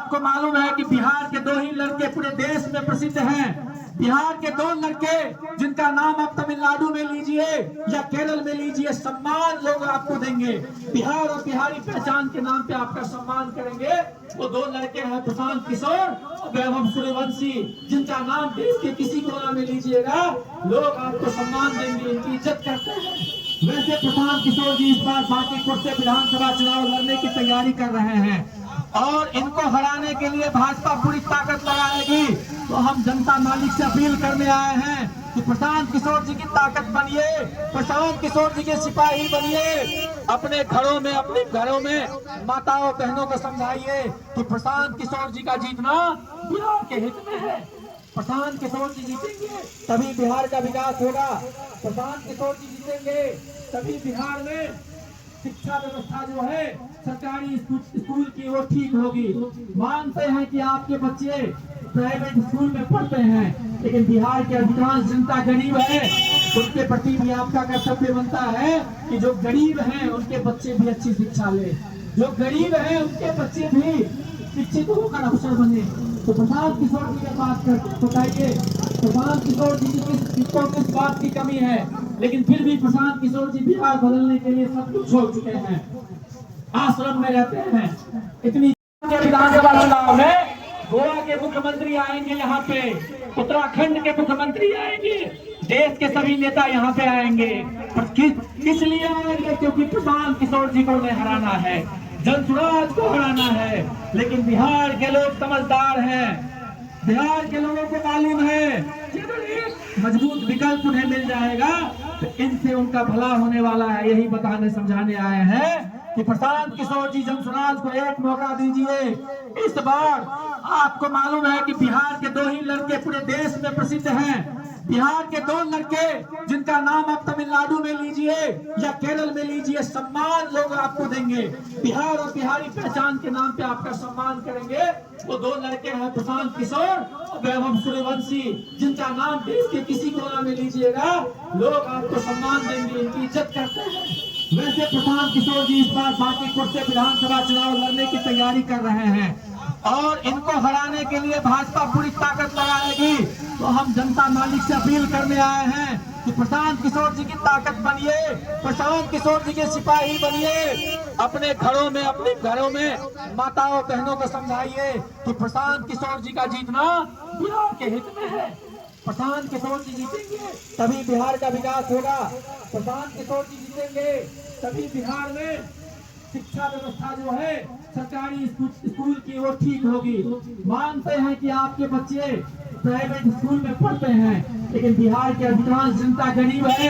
आपको मालूम है कि बिहार के दो ही लड़के पूरे देश में प्रसिद्ध हैं। बिहार के दो लड़के जिनका नाम आप तमिलनाडु में लीजिए या केरल में लीजिए, सम्मान लोग आपको देंगे। बिहार और बिहारी पहचान के नाम पे आपका सम्मान करेंगे। वो दो लड़के हैं प्रशांत किशोर और वैभव सूर्यवंशी, जिनका नाम देश के किसी कोना में लीजिएगा लोग आपको सम्मान देंगे, इनकी इज्जत करते हैं। वैसे प्रशांत किशोर जी इस बार बांकीपुर से विधानसभा चुनाव लड़ने की तैयारी कर रहे हैं और इनको हराने के लिए भाजपा पूरी ताकत लगाएगी। तो हम जनता मालिक से अपील करने आए हैं कि प्रशांत किशोर जी की ताकत बनिए, प्रशांत किशोर जी के सिपाही बनिए। अपने घरों में माताओं बहनों को समझाइए कि प्रशांत किशोर जी का जीतना बिहार के हित में है। प्रशांत किशोर जी जीतेंगे तभी बिहार का विकास होगा। प्रशांत किशोर जी जीतेंगे तभी बिहार में शिक्षा व्यवस्था जो है सरकारी स्कूल की वो ठीक होगी। मानते हैं कि आपके बच्चे प्राइवेट स्कूल में पढ़ते हैं, लेकिन बिहार के अधिकांश जनता गरीब है। उनके प्रति भी आपका कर्तव्य बनता है कि जो गरीब हैं उनके बच्चे भी अच्छी शिक्षा ले, जो गरीब हैं उनके बच्चे भी शिक्षित होकर अफसर बने। तो प्रशांत किशोर जी के बात बताइए, प्रशांत किशोर जी की किस बात की कमी है, लेकिन फिर भी प्रशांत किशोर जी बिहार बदलने के लिए सब कुछ छोड़ चुके हैं। आश्रम में रहते हैं। इतनी विधानसभा चुनाव में गोवा के मुख्यमंत्री आएंगे, यहाँ पे उत्तराखंड के मुख्यमंत्री आएंगे, देश के सभी नेता यहाँ पे आएंगे। पर किस लिए आएंगे? क्योंकि प्रशांत किशोर जी को उन्हें हराना है, जनसुराज को हराना है। लेकिन बिहार के लोग समझदार हैं, बिहार के लोगों को मालूम है कि अगर एक मजबूत विकल्प उन्हें मिल जाएगा तो इनसे उनका भला होने वाला है। यही बताने समझाने आए हैं कि प्रशांत किशोर जी जनसुराज को एक मौका दीजिए। इस बार आपको मालूम है कि बिहार के दो ही लड़के पूरे देश में प्रसिद्ध हैं। बिहार के दो लड़के जिनका नाम आप तमिलनाडु में लीजिए या केरल में लीजिए, सम्मान लोग आपको देंगे। बिहार और बिहारी पहचान के नाम पे आपका सम्मान करेंगे। वो दो लड़के हैं प्रशांत किशोर और वैभव सूर्यवंशी, जिनका नाम देश के किसी कोना में लीजिएगा लोग आपको सम्मान देंगे, इनकी इज्जत करते हैं। वैसे प्रशांत किशोर जी इस बार बांकीपुर से विधानसभा चुनाव लड़ने की तैयारी कर रहे हैं और इनको हराने के लिए भाजपा पूरी ताकत लगाएगी। तो हम जनता मालिक से अपील करने आए हैं कि प्रशांत किशोर जी की ताकत बनिए, प्रशांत किशोर जी के सिपाही बनिए। अपने घरों में माताओं बहनों को समझाइए कि प्रशांत किशोर जी का जीतना बिहार के हित में है। प्रशांत किशोर जी जीतेंगे तभी बिहार का विकास होगा। प्रशांत किशोर जी जीतेंगे तभी बिहार में शिक्षा व्यवस्था जो है सरकारी स्कूल की वो ठीक होगी। मानते हैं कि आपके बच्चे प्राइवेट स्कूल में पढ़ते हैं, लेकिन बिहार के अधिकांश जनता गरीब है।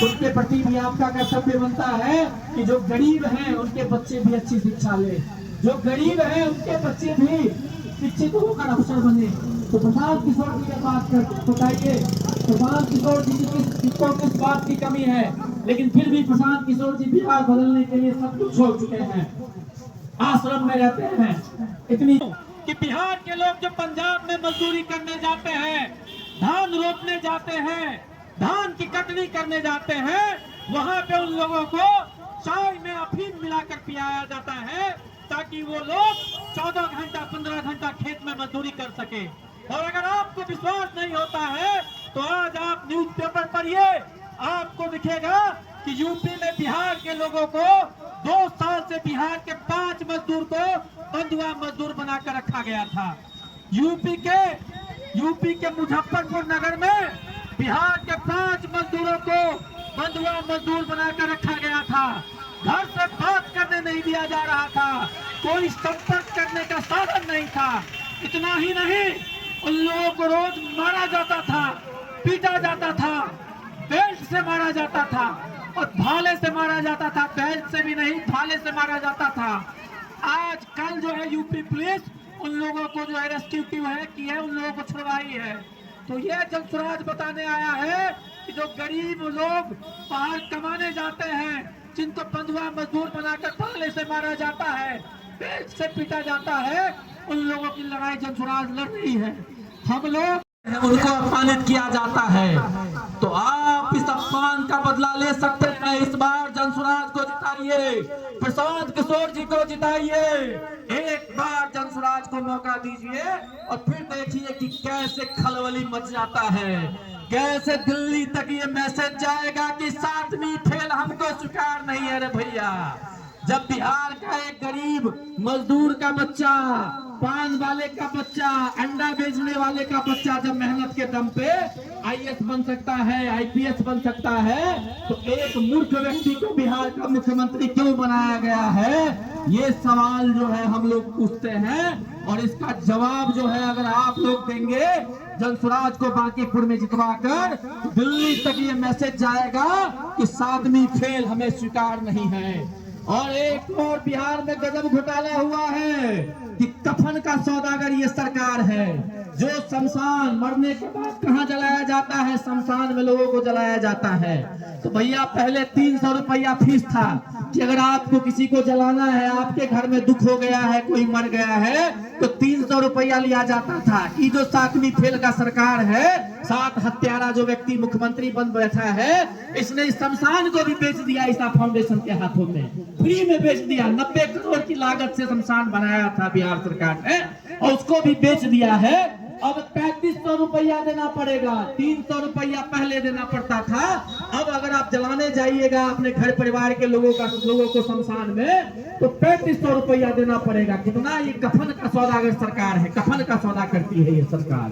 उनके प्रति भी आपका कर्तव्य बनता है कि जो गरीब हैं उनके बच्चे भी अच्छी शिक्षा ले, जो गरीब हैं उनके बच्चे भी शिक्षित होकर अफसर बने। तो प्रशांत किशोर जी के बात बताइए, प्रशांत किशोर जी की किस बात की कमी है, लेकिन फिर भी प्रशांत किशोर जी बिहार बदलने के लिए सब कुछ छोड़ चुके हैं। आश्रम में रहते हैं। इतनी कि बिहार के लोग जो पंजाब में मजदूरी करने जाते हैं, धान रोपने जाते हैं, धान की कटनी करने जाते हैं, वहां पे उन लोगों को चाय में अफीम मिलाकर पिलाया जाता है ताकि वो लोग 14 घंटा 15 घंटा खेत में मजदूरी कर सके। और अगर आपको विश्वास नहीं होता है तो आज आप न्यूज़पेपर पढ़िए, आपको दिखेगा कि यूपी में बिहार के लोगों को 2 साल से बिहार के 5 मजदूर को बंधुआ मजदूर बनाकर रखा गया था। यूपी के मुजफ्फरपुर नगर में बिहार के 5 मजदूरों को बंधुआ मजदूर बनाकर रखा गया था। घर से बात करने नहीं दिया जा रहा था, कोई संपर्क करने का साधन नहीं था। इतना ही नहीं, उन लोगों को रोज मारा जाता था, पीटा जाता था, बेल्ट से मारा जाता था और भाले से मारा जाता था। बेल्ट से भी नहीं, भाले से मारा जाता था। आज कल जो है यूपी पुलिस उन लोगों को जो है रेस्क्यू की है, उन लोगों को छुड़वाई है। तो ये जनसुराज बताने आया है कि जो गरीब लोग बाहर कमाने जाते हैं, जिनको बंधुआ मजदूर बनाकर भाले से मारा जाता है, बेल्ट से पीटा जाता है, उन लोगों की लड़ाई जनसुराज लड़ रही है। हम लोग उनको अपमानित किया जाता है, तो आप इस अपमान का बदला ले सकते हैं। इस बार जनसुराज को जिताइए, प्रशांत किशोर जी को जिताइए, एक बार जनसुराज को को मौका दीजिए और फिर देखिए कि कैसे खलबली मच जाता है, कैसे दिल्ली तक ये मैसेज जाएगा कि 7वीं फेल हमको स्वीकार नहीं है रे भैया। जब बिहार का एक गरीब मजदूर का बच्चा, पान वाले का बच्चा, अंडा बेचने वाले का बच्चा जब मेहनत के दम पे आईएएस बन सकता है, आईपीएस बन सकता है, तो एक मूर्ख व्यक्ति को बिहार का मुख्यमंत्री क्यों बनाया गया है, ये सवाल जो है हम लोग पूछते हैं। और इसका जवाब जो है अगर आप लोग देंगे जनसुराज को बांकीपुर में जितवाकर, तो दिल्ली तक ये मैसेज जाएगा कि 7वीं फेल हमें स्वीकार नहीं है। और एक और बिहार में गजब घोटाला हुआ है कि कफन का सौदागर ये सरकार है, जो शमशान मरने के बाद कहाँ जलाया जाता है, शमशान में लोगों को जलाया जाता है। तो भैया पहले 300 रुपया फीस था कि अगर आपको किसी को जलाना है, आपके घर में दुख हो गया है, कोई मर गया है, तो 300 रुपया लिया जाता था। कि जो 7वीं फेल का सरकार है, 7 हत्यारा जो व्यक्ति मुख्यमंत्री बन बैठा है, इसने शमशान को भी बेच दिया ईसा फाउंडेशन के हाथों में, फ्री में बेच दिया। 90 करोड़ की लागत से शमशान बनाया था बिहार सरकार ने और उसको भी बेच दिया है। अब 3500 रुपया देना पड़ेगा, 300 रुपया पहले देना पड़ता था। अब अगर आप जलाने जाइएगा अपने घर परिवार के लोगों को शमशान में, तो 3500 रुपया देना पड़ेगा। कितना ये कफन का सौदागर सरकार है, कफन का सौदा करती है ये सरकार।